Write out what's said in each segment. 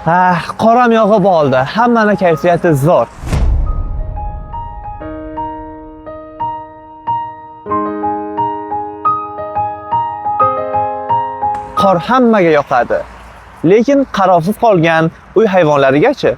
Qoram yog'ib oldi. Hammani kayfiyati zo'r. Qor hammaga yoqadi. Lekin qarovsiz qolgan uy hayvonlariga-chi?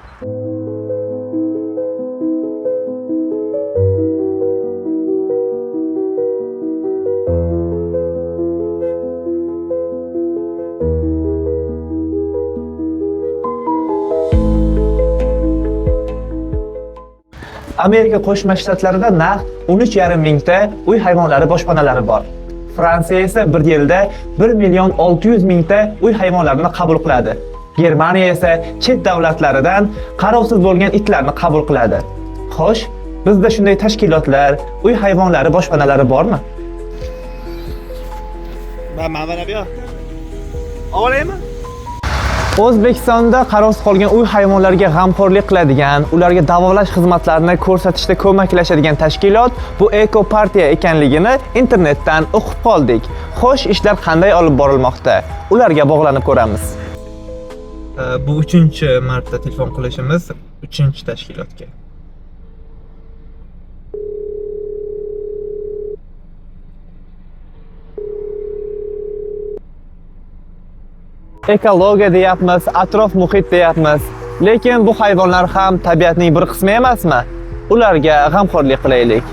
Amerika Qo'shma Shtatlarida narx 13,5 mingta uy hayvonlari boshpanalari bor. Fransiya esa bir yilda 1,6 mingta uy hayvonlarini qabul qiladi. Germaniya esa chet davlatlaridan qarovsiz bo'lgan itlarni qabul qiladi. Xo'sh, bizda shunday tashkilotlar, uy hayvonlari boshpanalari bormi? Mana bu yoq. Olaymi? O'zbekistonda qarovsiz qolgan uy hayvonlariga g'amxo'rlik qiladigan, ularga davolash xizmatlarini ko'rsatishda ko'maklashadigan tashkilot bu Eko partiya ekanligini internetdan o'qib qoldik. Xo'sh, ishlar qanday olib borilmoqda? Ularga bog'lanib ko'ramiz. Bu 3-marta telefon qilishimiz 3-tashkilotga. Ekologiya deyapmiz, atrof muhit deyapmiz. Lekin bu hayvonlar ham tabiatning bir qismi emasmi? Ularga g'amxo'rlik qilaylik.